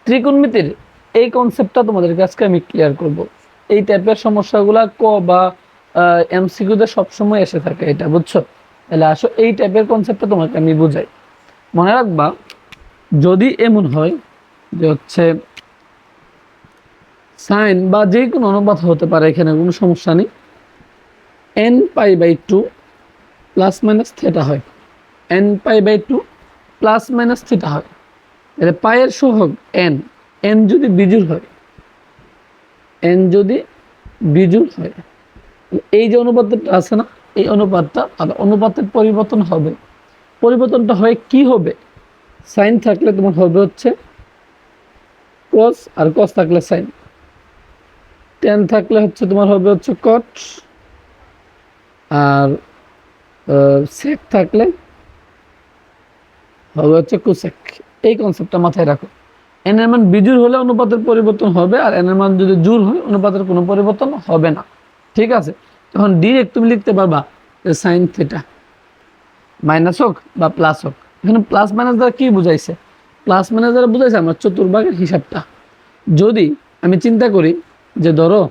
ত্রিকোণমিতির এই কনসেপ্টটা তোমাদেরকে আজকে আমি ক্লিয়ার করব। এই টাইপের সমস্যাগুলা ক বা এমসিকিউতে সবসময় এসে থাকে, এটা বুঝছো? তাহলে আসো এই টাইপের কনসেপ্টটা তোমাকে আমি বুঝাই। মনে রাখবা, যদি এমন হয় যে হচ্ছে সাইন বা যে কোনো অনুপাত হতে পারে, এখানে কোনো সমস্যা নেই, n pi by two plus minus theta হয়, n pi by two plus minus theta হয়, তাহলে পায়ের সহগ এন, এন যদি বিজোড় হয়, এন যদি বিজোড় হয়, এই যে অনুপাতটা আছে না, এই অনুপাতটা আর অনুপাতের পরিবর্তন হবে। পরিবর্তনটা হয় কি হবে? সাইন থাকলে তোমার হবে হচ্ছে কস, আর কস থাকলে সাইন, টেন থাকলে হচ্ছে তোমার হবে হচ্ছে কট, আর সেক থাকলে হবে হচ্ছে কুসেক। এই কনসেপ্টটা মাথায় রাখো। এন এর মান বিজোড় হলে অনুপাতের পরিবর্তন হবে, আর এন এর মান যদি জোড় হয় অনুপাতের কোনো পরিবর্তন হবে না। ঠিক আছে? তখন ডিরেক্ট তুমি লিখতে পারবা যে সাইন থিটা মাইনাস হোক বা প্লাস হোক। এখানে প্লাস মাইনাস দ্বারা কি বুঝাইছে? প্লাস মাইনাস দ্বারা বুঝাইছে আমার চতুর্ভাগের হিসাবটা। যদি আমি চিন্তা করি যে ধরো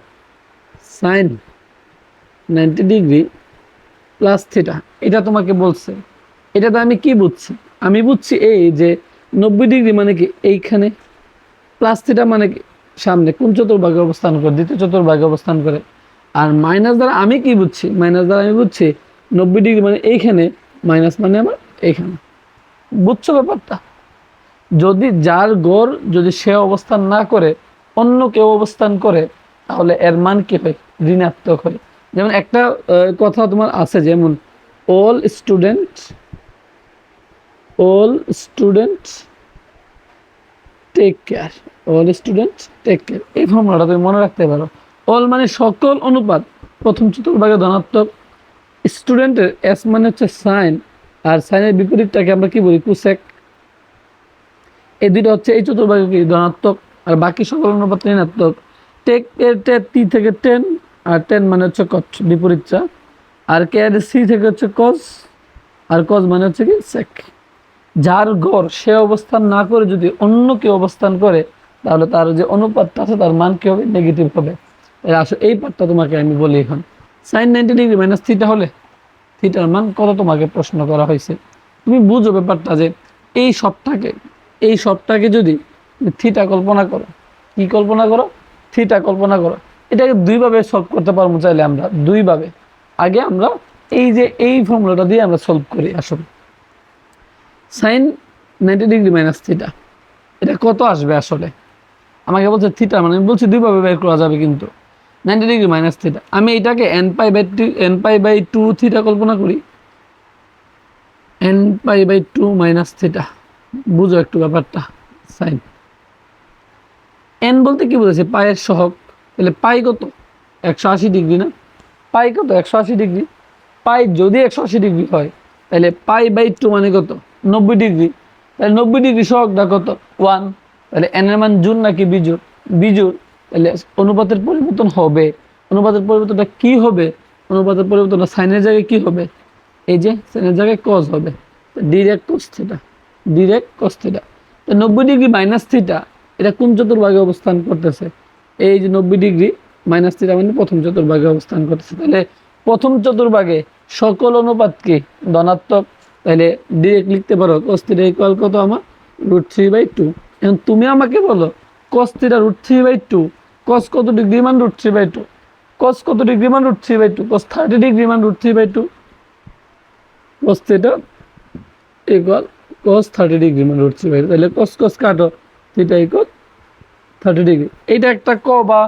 সাইন 90 ডিগ্রি প্লাস থিটা, এটা তোমাকে বলছে, এটাতে আমি কি বুঝছি? আমি বুঝছি এই যে 90 ডিগ্রি মানে কি এইখানে, প্লাস থিটা মানে কি সামনে কোন চতুর্ভাগে অবস্থান করে? দ্বিতীয় চতুর্ভাগে অবস্থান করে। আর মাইনাস দ্বারা আমি কি বুঝছি? মাইনাস দ্বারা আমি বুঝছি 90 ডিগ্রি মানে এইখানে, মাইনাস মানে আমার এইখানে। বুঝছো ব্যাপারটা? যদি যার গড় যদি সে অবস্থান না করে অন্য কেউ অবস্থান করে, তাহলে এর মান কি হয়? ঋণাত্মক হয়। যেমন একটা কথা তোমার আছে, যেমন all student take care, all student take care, এই ফর্মুলাটা তুমি মনে রাখতে পারো। অল মানে সকল অনুপাত প্রথম চতুর্ভাগে ধনাত্মক, স্টুডেন্টের এস মানে হচ্ছে সাইন, আর সাইনের বিপরীতটাকে আমরা কি বলি? কুসেক। এই দুটো হচ্ছে এই চতুর্ভাগে কি ধনাত্মক, আর বাকি সকল অনুপাত ঋণাত্মক। টেক এর টি থেকে 10, আর 10 মানে হচ্ছে কট, বিপরীতটা। আর কে এর সি থেকে হচ্ছে কস, আর কস মানে হচ্ছে কি সেক। যার গড় সে অবস্থান না করে যদি অন্য কেউ অবস্থান করে, তাহলে তার যে অনুপাতটা আছে তার মান কি হবে? নেগেটিভ হবে। আসলে এই পার্টটা তোমাকে আমি বলি। এখন সাইন 90 ডিগ্রি মাইনাস থিটা হলে থিটার মান কত তোমাকে প্রশ্ন করা হয়েছে। তুমি বুঝো ব্যাপারটা যে এই সবটাকে যদি থিটা কল্পনা করো, কি কল্পনা করো? থিটা কল্পনা করো। এটাকে দুইভাবে সলভ করতে পারবো চাইলে আমরা, দুইভাবে। আগে আমরা এই যে এই ফর্মুলাটা দিয়ে আমরা সলভ করি। আসলে সাইন 90 ডিগ্রি মাইনাস থিটা, এটা কত আসবে? আসলে আমাকে বলছে থিটা মানে, আমি বলছি দুইভাবে বের করা যাবে, কিন্তু 90 ডিগ্রি মাইনাস থিটা, আমি এটাকে n pi by two theta কল্পনা করি, n pi by two minus theta. বুঝো একটু ব্যাপারটা। সাইন এন বলতে কি বলেছে? পায়ের সহগ। তাহলে পাই কত? 180 ডিগ্রি না? পাই কত? 180 ডিগ্রি। পাই যদি 180 ডিগ্রি হয়, তাহলে পাই বাই টু মানে কত? 90 ডিগ্রি। তাহলে 90 ডিগ্রি সহগটা কত? 1। তাহলে এন এর মান জোড় নাকি বিজোড়? বিজোড়। তাহলে অনুপাতের পরিবর্তন হবে। অনুপাতের পরিবর্তনটা কি হবে? অনুপাতের পরিবর্তনটা সাইনের জায়গায় কি হবে? এই যে সাইনের জায়গায় কস হবে, direct cos theta, direct cos theta. তো 90 ডিগ্রি মাইনাস থিটা, এটা কোন চতুর্ভাগে অবস্থান করতেছে? এই যে 90 ডিগ্রি মাইনাস থিটা মানে প্রথম চতুর্ভাগে অবস্থান করতেছে। তাহলে প্রথম চতুর্ভাগে সকল অনুপাত কি? ধনাত্মক। তাহলে ডিরেক্ট লিখতে পারো cos থিটা ইকুয়াল কত আমার? √3/2। এখন তুমি আমাকে বলো cos থিটা √3/2, cos কত ডিগ্রি মান? √3/2। cos কত ডিগ্রি মান? √3/2। cos 30 ডিগ্রি মান √3/2। cos theta equal cos 30 degree মান √3/2। তাহলে cos cos কাটো, থিটা ইকুয়াল 30 ডিগ্রি। এইটা একটা ক বা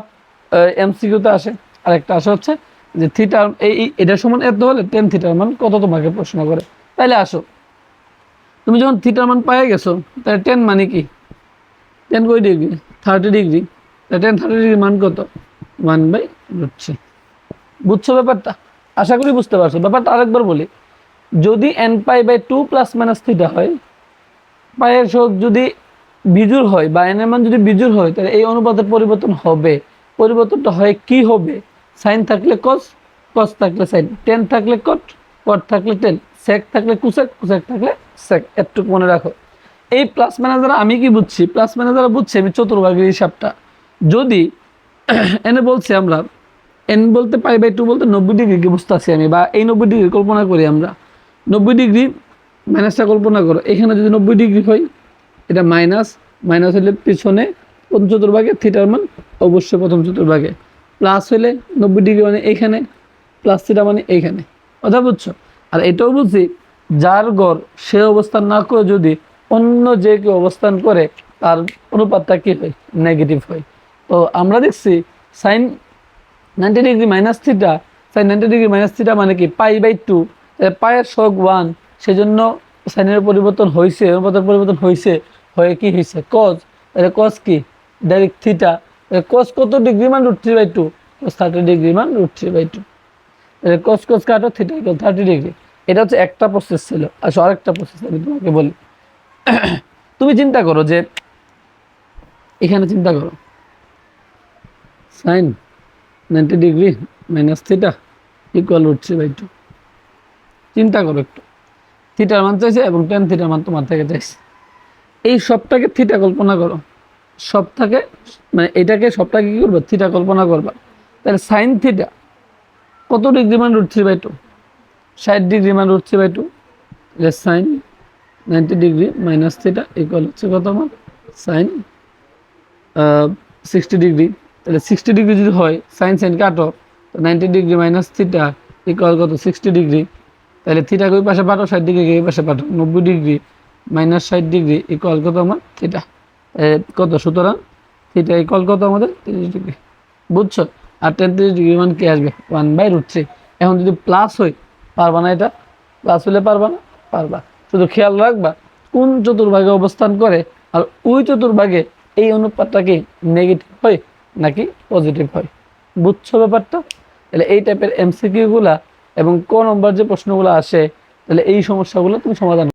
এমসিকিউতে আসে। আর একটা আসে হচ্ছে যে থিটা এটার সমান এত হলে টেন থিটার মান কত তোমাকে প্রশ্ন করে। তাহলে আসো, তুমি যখন থিটার মান পেয়ে গেছো, তাহলে 10 মানে কি? 10 কই ডিগ্রি? 30 ডিগ্রি। তাহলে 10 30 ডিগ্রি মান কত? 1/√3। বুঝছো ব্যাপারটা? আশা করি বুঝতে পারছো ব্যাপারটা। আরেকবার বলি, যদি n pi by two plus minus theta হয়, পায়ের সহগ যদি বিজোড় হয় বা এন এর মান যদি বিজোড় হয়, তাহলে এই অনুপাতের পরিবর্তন হবে। পরিবর্তনটা হয় কি হবে? সাইন থাকলে কস, কস থাকলে সাইন, টেন থাকলে কট, কট থাকলে টেন, সেক থাকলে কুসেক, কুসেক থাকলে সেক। এতটুকু মনে রাখো। এই প্লাস ম্যানেজার আমি কি বুঝছি, প্লাস ম্যানেজার বুঝছি আমি চতুর্ভাগের হিসাবটা। যদি এনে বলছি আমরা এন বলতে π/2 বলতে 90 ডিগ্রিকে বুঝতেছি আমি, বা এই 90 ডিগ্রি কল্পনা করি আমরা। 90 ডিগ্রি মাইনাসটা কল্পনা করো, এখানে যদি 90 ডিগ্রি হয়, এটা মাইনাস, মাইনাস হলে পিছনে প্রথম চতুর্ভাগে, থিটার মান অবশ্যই প্রথম চতুর্ভাগে, প্লাস হলে 90 ডিগ্রি মানে এইখানে, প্লাস থিটা মানে এইখানে। কথা বুঝছো? আর এটাও বুঝছি যার গড় সে অবস্থান না করে যদি অন্য যে কেউ অবস্থান করে তার অনুপাতটা কি হয়, নেগেটিভ হয়। তো আমরা দেখছি sine 90 degree minus theta, sine 90 degree minus theta মানে কি π/2, পায়ের শক 1, সেজন্য সাইনের পরিবর্তন হয়েছে, অনুপাতের পরিবর্তন হয়েছে, হয়ে কি হয়েছে কজ। তাহলে কজ কি ডাইরেক্ট থিটা, কজ কত ডিগ্রি মান √3/2, কজ 30 ডিগ্রি মান √3/2। কস কস কাটো, থিটা ইকুয়াল 30 ডিগ্রি। এটা হচ্ছে একটা প্রসেস ছিল। আচ্ছা আরেকটা প্রসেস আমি তোমাকে বলি। তুমি চিন্তা করো যে এখানে চিন্তা করো sine 90 degree minus theta equal √3/2। চিন্তা করো একটু, থিটার মান চাইছে এবং টেন থিটার মান তোমার থেকে চাইছে। এই সবটাকে থিটা কল্পনা করো, সবটাকে মানে এটাকে সবটাকে কি করবো, থিটা কল্পনা করবা। তাহলে সাইন থিটা কত ডিগ্রি মান √3/2, 60 ডিগ্রি মান √3/2। Sine 90 degree minus theta equal হচ্ছে কত মান, সাইন 60 ডিগ্রি। তাহলে 60 ডিগ্রি যদি হয়, সাইন সাইন কাটো, তো 90 ডিগ্রি মাইনাস থিটা ইকুয়াল কত, 60 ডিগ্রি। তাহলে থিটা ওই পাশে পাঠো, 60 ডিগ্রি এই পাশে পাঠো, 90 ডিগ্রি মাইনাস 60 ডিগ্রি ইকুয়াল কত আমার থিটা কত। সুতরাং থিটা ইকুয়াল কত আমাদের 30 ডিগ্রি। বুঝছো? আর 30 ডিগ্রি মান কি আসবে, 1/√3। এখন যদি প্লাস হয় পারবা না, এটা প্লাস হলে পারবা না, পারবা। শুধু খেয়াল রাখবা কোন চতুর্ভাগে অবস্থান করে, আর ওই চতুর্ভাগে এই অনুপাতটা কি নেগেটিভ হয় নাকি পজিটিভ হয়। বুঝছো ব্যাপারটা? তাহলে এই টাইপের এমসিকিউ গুলা এবং ক নম্বর যে প্রশ্নগুলো আসে, তাহলে এই সমস্যাগুলো তুমি সমাধান